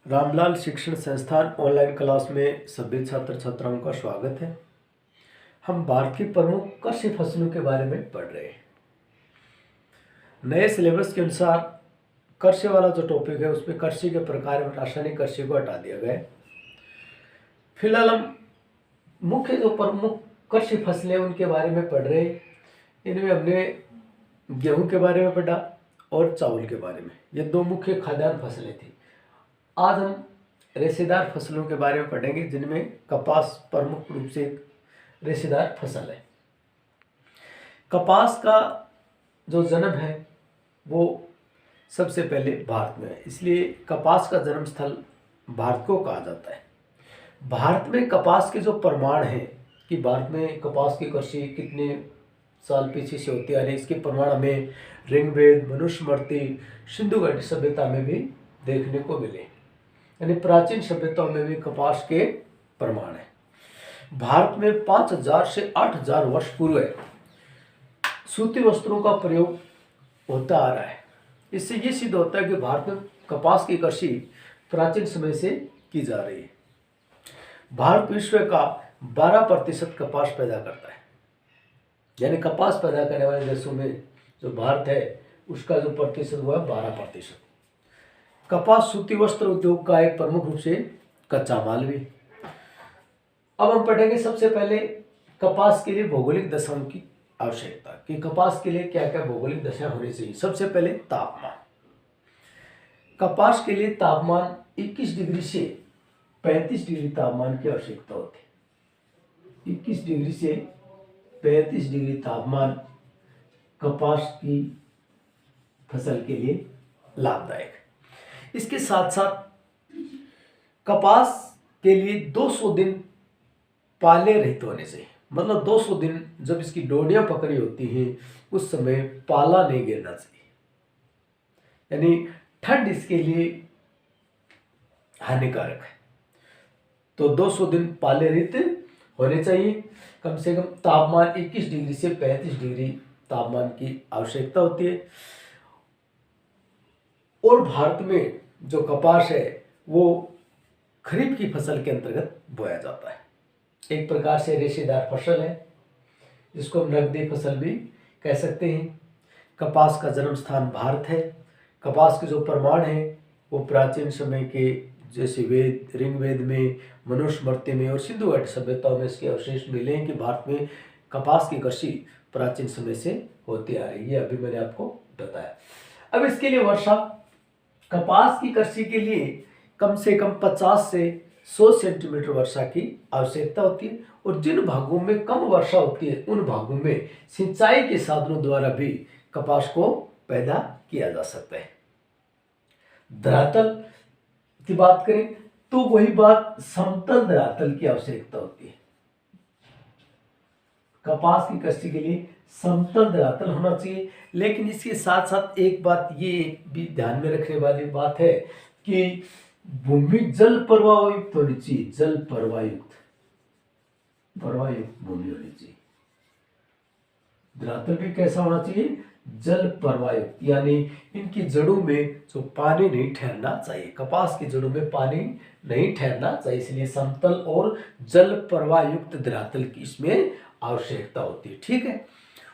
रामलाल शिक्षण संस्थान online class में सभी छात्र छात्राओं का स्वागत है। हम भारत की प्रमुख कृषि फसलों के बारे में पढ़ रहे हैं। नए सिलेबस के अनुसार कृषि वाला जो टॉपिक है उसमें कृषि के प्रकार में रासायनिक कृषि को हटा दिया गया है। फिलहाल हम मुख्य जो प्रमुख कृषि फसलें उनके बारे में पढ़ रहे हैं। इनमें हमने गेहूं के बारे में पढ़ा और चावल के बारे में। ये दो मुख्य खाद्यान्न फसलें थी। आज हम रेशेदार फसलों के बारे में पढ़ेंगे, जिनमें कपास प्रमुख रूप से एक रेशेदार फसल है। कपास का जो जन्म है वो सबसे पहले भारत में है, इसलिए कपास का जन्म स्थल भारत को कहा जाता है। भारत में कपास के जो प्रमाण हैं कि भारत में कपास की कृषि कितने साल पीछे से होती आ रही है, इसके प्रमाण हमें ऋग्वेद, मनुस्मृति, सिंधु घाटी सभ्यता में भी देखने को मिले। यानी प्राचीन सभ्यताओं में भी कपास के प्रमाण है। भारत में 5000 से 8000 वर्ष पूर्व सूती वस्त्रों का प्रयोग होता आ रहा है। इससे ये सिद्ध होता है कि भारत में कपास की कृषि प्राचीन समय से की जा रही है। भारत विश्व का 12% कपास पैदा करता है। यानी कपास पैदा करने वाले देशों में जो भारत है उसका जो प्रतिशत हुआ है 12%। कपास सूती वस्त्र उद्योग का एक प्रमुख रूप से कच्चा माल भी। अब हम पढ़ेंगे सबसे पहले कपास के लिए भौगोलिक दशाओं की आवश्यकता कि कपास के लिए क्या क्या भौगोलिक दशा होनी चाहिए। सबसे पहले तापमान। कपास के लिए तापमान 21 डिग्री से 35 डिग्री तापमान की आवश्यकता होती है। 21 डिग्री से 35 डिग्री तापमान कपास की फसल के लिए लाभदायक है। इसके साथ साथ कपास के लिए 200 दिन पाले रहित होने चाहिए। मतलब 200 दिन जब इसकी डोडियां पकड़ी होती हैं उस समय पाला नहीं गिरना चाहिए। यानी ठंड इसके लिए हानिकारक है। तो 200 दिन पाले रहित होने चाहिए। कम से कम तापमान 21 डिग्री से 35 डिग्री तापमान की आवश्यकता होती है। और भारत में जो कपास है वो खरीफ की फसल के अंतर्गत बोया जाता है। एक प्रकार से रेशेदार फसल है, जिसको हम नकदी फसल भी कह सकते हैं। कपास का जन्म स्थान भारत है। कपास के जो प्रमाण हैं वो प्राचीन समय के जैसे वेद, ऋग्वेद में, मनुस्मृति में और सिंधु घाटी सभ्यताओं में इसके अवशेष मिले हैं कि भारत में कपास की कृषि प्राचीन समय से होती आ रही है। अभी मैंने आपको बताया। अब इसके लिए वर्षा, कपास की कृषि के लिए कम से कम 50 से 100 सेंटीमीटर वर्षा की आवश्यकता होती है। और जिन भागों में कम वर्षा होती है उन भागों में सिंचाई के साधनों द्वारा भी कपास को पैदा किया जा सकता है। धरातल की बात करें तो वही बात, समतल धरातल की आवश्यकता होती है। कपास की कृषि के लिए समतल धरातल होना चाहिए। लेकिन इसके साथ साथ एक बात ये भी ध्यान में रखने वाली बात है कि भूमि जल प्रवाहयुक्त होनी चाहिए। जल प्रवाहयुक्त भूमि होनी चाहिए। धरातल भी कैसा होना चाहिए? जल प्रवाहयुक्त, यानी इनकी जड़ों में जो पानी नहीं ठहरना चाहिए। कपास की जड़ों में पानी नहीं ठहरना चाहिए, इसलिए समतल और जल प्रवाहयुक्त धरातल की इसमें आवश्यकता होती है। ठीक है।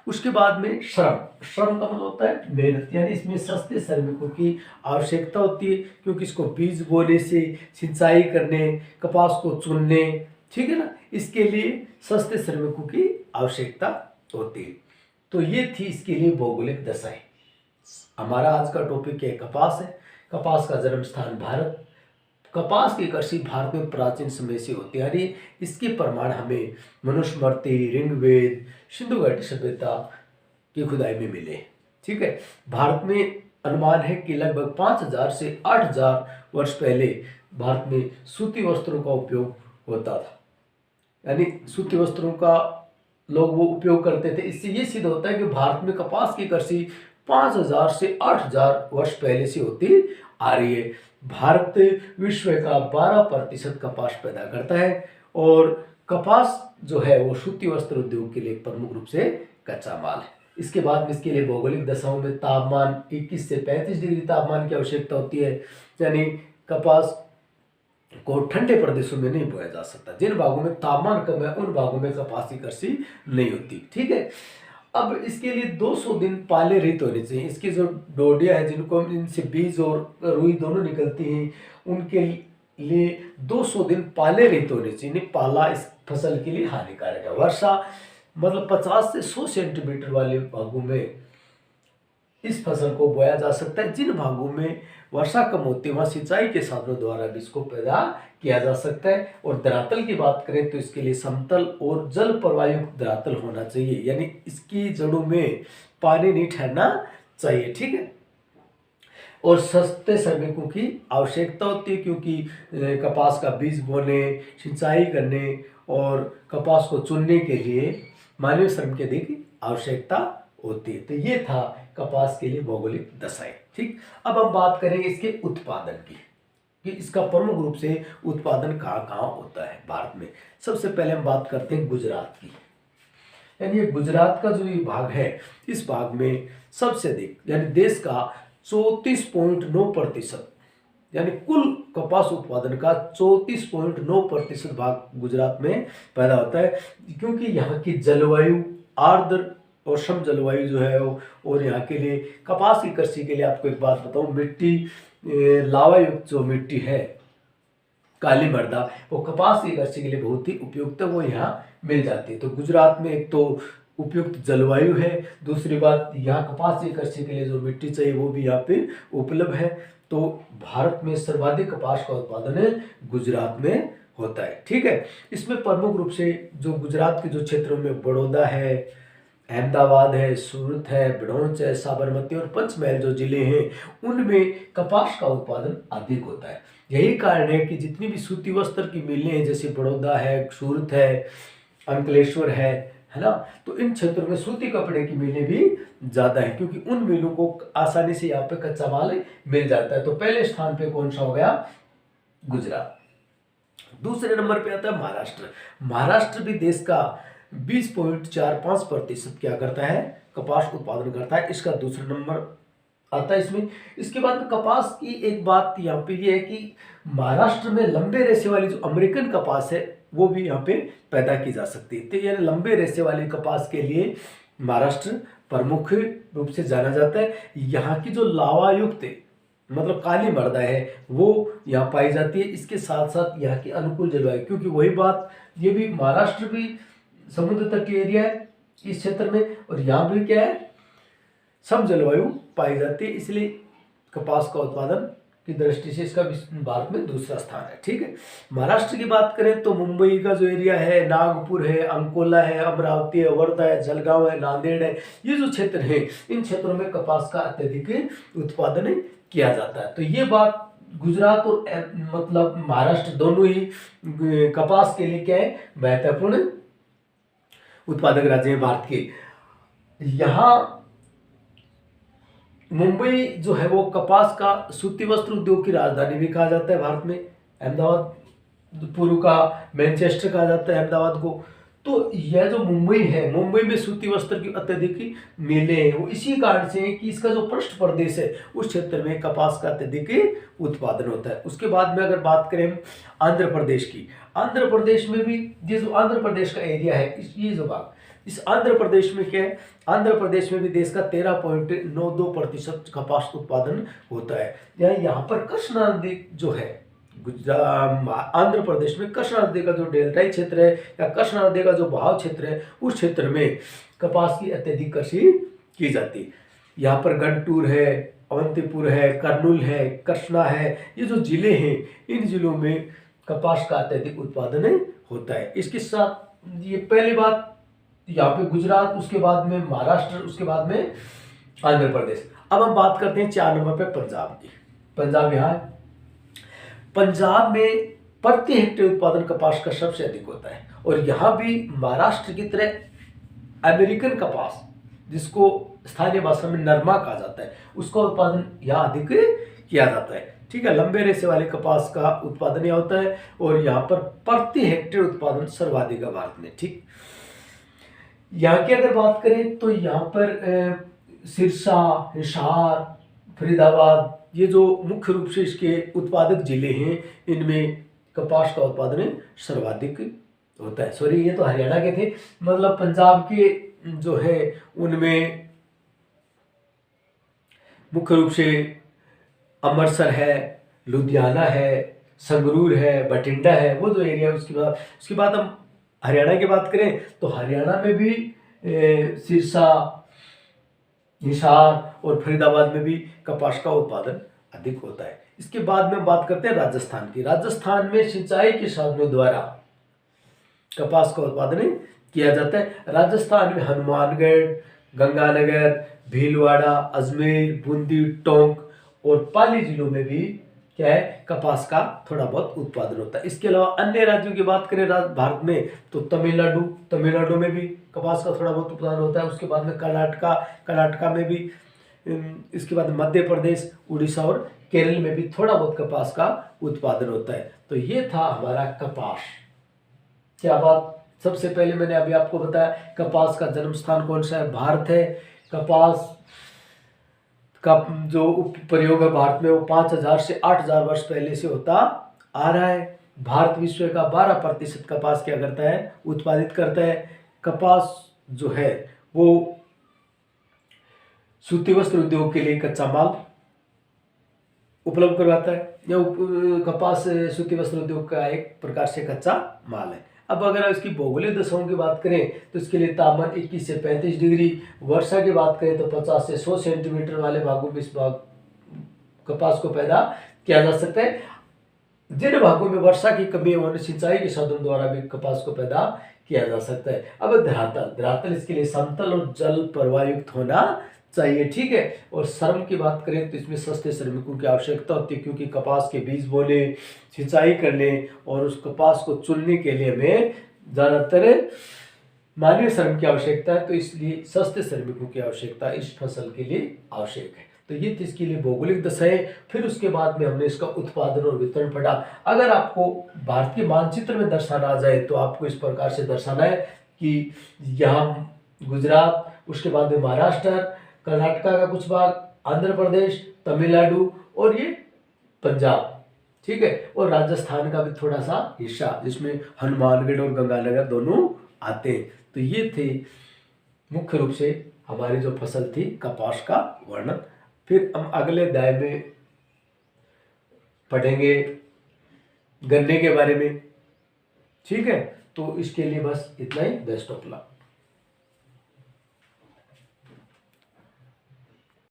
उसके बाद में श्रम का मतलब होता है मेहनत, यानी इसमें सस्ते श्रमिकों की आवश्यकता होती है, क्योंकि इसको बीज बोने से, सिंचाई करने, कपास को चुनने, ठीक है ना, इसके लिए सस्ते श्रमिकों की आवश्यकता होती है। तो ये थी इसके लिए भौगोलिक दशाएं। हमारा आज का टॉपिक है कपास है। कपास का जन्म स्थान भारत। कपास की कृषि भारत में प्राचीन समय से होती आ रही है। इसके प्रमाण हमें मनुस्मृति, ऋग्वेद, सिंधु घाटी सभ्यता की खुदाई में मिले। ठीक है। भारत में अनुमान है कि लगभग 5000 से 8000 वर्ष पहले भारत में सूती वस्त्रों का उपयोग होता था। यानी सूती वस्त्रों का लोग वो उपयोग करते थे। इससे ये सिद्ध होता है कि भारत में कपास की कृषि 5000 से 8000 वर्ष पहले से होती आ रही है। भारत विश्व का 12% कपास पैदा करता है और कपास जो है वो सूती वस्त्र उद्योग के लिए प्रमुख रूप से कच्चा माल है। इसके बाद में इसके लिए भौगोलिक दशाओं में तापमान 21 से 35 डिग्री तापमान की आवश्यकता होती है। यानी कपास को ठंडे प्रदेशों में नहीं बोया जा सकता। जिन भागों में तापमान कम है उन भागों में कपास की कृषि नहीं होती। ठीक है, अब इसके लिए 200 दिन पाले रहित होने चाहिए। इसकी जो डोडिया है, जिनको इनसे बीज और रुई दोनों निकलती हैं, उनके लिए 200 दिन पाले रहित होने चाहिए। नहीं पाला इस फसल के लिए हानिकारक है। वर्षा मतलब 50 से 100 सेंटीमीटर वाले भागों में इस फसल को बोया जा सकता है। जिन भागों में वर्षा कम होती है वहां सिंचाई के साधनों द्वारा भी इसको पैदा किया जा सकता है। और धरातल की बात करें तो इसके लिए समतल और जल प्रवाहयुक्त धरातल होना चाहिए, यानी इसकी जड़ों में पानी नहीं ठहरना चाहिए। ठीक है, और सस्ते श्रमिकों की आवश्यकता होती है, क्योंकि कपास का बीज बोने, सिंचाई करने और कपास को चुनने के लिए मानवीय श्रम की अधिक आवश्यकता होती है। तो ये था कपास के लिए भौगोलिक दशाएं। ठीक, अब हम बात करेंगे इसके उत्पादन की, कि इसका प्रमुख रूप से उत्पादन कहाँ कहाँ होता है भारत में। सबसे पहले हम बात करते हैं गुजरात की, यानी ये गुजरात का जो ये भाग है, इस भाग में सबसे अधिक यानी देश का 34.9%, यानी कुल कपास उत्पादन का 34.9% भाग गुजरात में पैदा होता है। क्योंकि यहाँ की जलवायु आर्द्र और सम जलवायु जो है और यहाँ के लिए कपास की कृषि के लिए आपको एक बात बताऊं, मिट्टी लावा युक्त जो मिट्टी है काली मृदा, वो कपास की कृषि के लिए बहुत ही उपयुक्त है, वो यहाँ मिल जाती है। तो गुजरात में एक तो उपयुक्त जलवायु है, दूसरी बात यहाँ कपास की कृषि के लिए जो मिट्टी चाहिए वो भी यहाँ पे उपलब्ध है। तो भारत में सर्वाधिक कपास का उत्पादन गुजरात में होता है। ठीक है, इसमें प्रमुख रूप से जो गुजरात के जो क्षेत्रों में बड़ौदा है, अहमदाबाद है, सूरत है, बड़ौच है, साबरमती और पंचमहल जो जिले हैं, उनमें कपास का उत्पादन अधिक होता है। यही कारण है कि जितनी भी सूती वस्त्र की मिलें हैं, जैसे बड़ौदा है, सूरत है, अंकलेश्वर है ना, तो इन क्षेत्रों में सूती कपड़े की मिलें भी ज़्यादा है, क्योंकि उन मिलों को आसानी से यहाँ पे कच्चा माल मिल जाता है। तो पहले स्थान पे कौन सा हो गया? गुजरात। दूसरे नंबर पे आता है महाराष्ट्र। महाराष्ट्र भी देश का 20.45% क्या करता है? कपास उत्पादन करता है। इसका दूसरा नंबर आता है इसमें। इसके बाद में कपास की एक बात यहाँ पे ये है कि महाराष्ट्र में लंबे रेशे वाली जो अमेरिकन कपास है वो भी यहाँ पे पैदा की जा सकती है। तो यानी लंबे रेशे वाले कपास के लिए महाराष्ट्र प्रमुख रूप से जाना जाता है। यहाँ की जो लावा युक्त मतलब काली मृदा है वो यहाँ पाई जाती है। इसके साथ साथ यहाँ की अनुकूल जलवायु, क्योंकि वही बात, ये भी महाराष्ट्र भी समुद्र तक के एरिया है इस क्षेत्र में, और यहाँ भी क्या है, सम जलवायु पाई जाती है, इसलिए कपास का उत्पादन की दृष्टि से इसका भारत में दूसरा स्थान है। ठीक है, महाराष्ट्र की बात करें तो मुंबई का जो एरिया है, नागपुर है, अंकोला है, अमरावती है, वर्धा है, जलगांव है, नांदेड़ है, ये जो क्षेत्र है, इन क्षेत्रों में कपास का अत्यधिक उत्पादन किया जाता है। तो ये बात गुजरात और मतलब महाराष्ट्र दोनों ही कपास के लिए क्या है, महत्वपूर्ण उत्पादक राज्य हैं भारत के। यहाँ मुंबई जो है वो कपास का सूती वस्त्र उद्योग की राजधानी भी कहा जाता है भारत में। अहमदाबाद पूर्व का मैनचेस्टर कहा जाता है अहमदाबाद को। तो यह जो मुंबई है, मुंबई में सूती वस्त्र की अत्यधिक मिलें हैं, वो इसी कारण से है कि इसका जो पृष्ठ प्रदेश है उस क्षेत्र में कपास का अत्यधिक उत्पादन होता है। उसके बाद में अगर बात करें आंध्र प्रदेश की, आंध्र प्रदेश में भी ये जो आंध्र प्रदेश का एरिया है, ये जो भाग, इस आंध्र प्रदेश में क्या है, आंध्र प्रदेश में भी देश का 13.92% कपास उत्पादन होता है। यहाँ पर कृष्णा नदी जो है आंध्र प्रदेश में, कृष्णा नदी का जो डेल्टाई क्षेत्र है या कृष्णा नदी का जो बहाव क्षेत्र है, उस क्षेत्र में कपास की अत्यधिक कृषि की जाती है। यहाँ पर गंटूर है, अवंतीपुर है, कर्नूल है, कृष्णा है, ये जो जिले हैं, इन जिलों में कपास का अत्यधिक उत्पादन होता है। इसके साथ ये पहली बात यहाँ पे गुजरात, उसके बाद में महाराष्ट्र, उसके बाद में आंध्र प्रदेश। अब हम बात करते हैं 4 नंबर पे पंजाब की। पंजाब यहाँ है। पंजाब में प्रति हेक्टेयर उत्पादन कपास का सबसे अधिक होता है, और यहाँ भी महाराष्ट्र की तरह अमेरिकन कपास, जिसको स्थानीय भाषा में नरमा कहा जाता है, उसका उत्पादन यहाँ अधिक किया जाता है। ठीक है, लंबे रेशे वाले कपास का उत्पादन यहाँ होता है, और यहाँ पर प्रति हेक्टेयर उत्पादन सर्वाधिक है भारत में। ठीक, यहाँ की अगर बात करें तो यहाँ पर सिरसा, हिसार, फरीदाबाद, ये जो मुख्य रूप से इसके उत्पादक जिले हैं, इनमें कपास का उत्पादन सर्वाधिक होता है। सॉरी, ये तो हरियाणा के थे, मतलब पंजाब के जो है उनमें मुख्य रूप से अमृतसर है, लुधियाना है, संगरूर है, बठिंडा है, वो जो एरिया। उसके बाद हम हरियाणा की बात करें तो हरियाणा में भी सिरसा, हिसार और फरीदाबाद में भी कपास का उत्पादन अधिक होता है। इसके बाद में बात करते हैं राजस्थान की। राजस्थान में सिंचाई के साधनों द्वारा कपास का उत्पादन किया जाता है। राजस्थान में हनुमानगढ़, गंगानगर, भीलवाड़ा, अजमेर, बूंदी, टोंक और पाली जिलों में भी क्या है, कपास का थोड़ा बहुत उत्पादन होता है। इसके अलावा अन्य राज्यों की बात करें भारत में तो तमिलनाडु में भी कपास का थोड़ा बहुत उत्पादन होता है। उसके बाद में कर्नाटका में भी, इसके बाद मध्य प्रदेश, उड़ीसा और केरल में भी थोड़ा बहुत कपास का उत्पादन होता है। तो ये था हमारा कपास। क्या बात, सबसे पहले मैंने अभी आपको बताया कपास का जन्म स्थान कौन सा है, भारत है। कपास का जो प्रयोग है भारत में वो 5000 से 8000 वर्ष पहले से होता आ रहा है। भारत विश्व का 12% कपास क्या करता है, उत्पादित करता है। कपास जो है वो सूती वस्त्र उद्योग के लिए कच्चा माल उपलब्ध करवाता है, या कपास सूती वस्त्र उद्योग का एक प्रकार से कच्चा माल है। अब अगर इसकी भौगोलिक दशाओं की बात करें तो इसके लिए तापमान 21 से 35 डिग्री, वर्षा की बात करें तो 50 से 100 सेंटीमीटर वाले भागों में इस कपास को पैदा किया जा सकता है। जिन भागों में वर्षा की कमी है उन्हें सिंचाई के साधनों द्वारा भी कपास को पैदा किया जा सकता है। अब धरातल इसके लिए समतल और जल प्रवाहयुक्त होना चाहिए, ठीक है। और श्रम की बात करें तो इसमें सस्ते श्रमिकों की आवश्यकता होती है, क्योंकि कपास के बीज बोने, सिंचाई करने और उस कपास को चुनने के लिए हमें ज़्यादातर मानवीय श्रम की आवश्यकता है, तो इसलिए सस्ते श्रमिकों की आवश्यकता इस फसल के लिए आवश्यक है। तो ये थी इसके लिए भौगोलिक दशाएं। फिर उसके बाद में हमने इसका उत्पादन और वितरण पढ़ा। अगर आपको भारत के मानचित्र में दर्शाना आ जाए तो आपको इस प्रकार से दर्शाना है कि यहाँ गुजरात, उसके बाद में महाराष्ट्र, कर्नाटका का कुछ भाग, आंध्र प्रदेश, तमिलनाडु और ये पंजाब, ठीक है, और राजस्थान का भी थोड़ा सा हिस्सा जिसमें हनुमानगढ़ और गंगानगर दोनों आते हैं। तो ये थे मुख्य रूप से हमारी जो फसल थी कपास का वर्णन। फिर हम अगले अध्याय में पढ़ेंगे गन्ने के बारे में, ठीक है। तो इसके लिए बस इतना ही। Best of luck.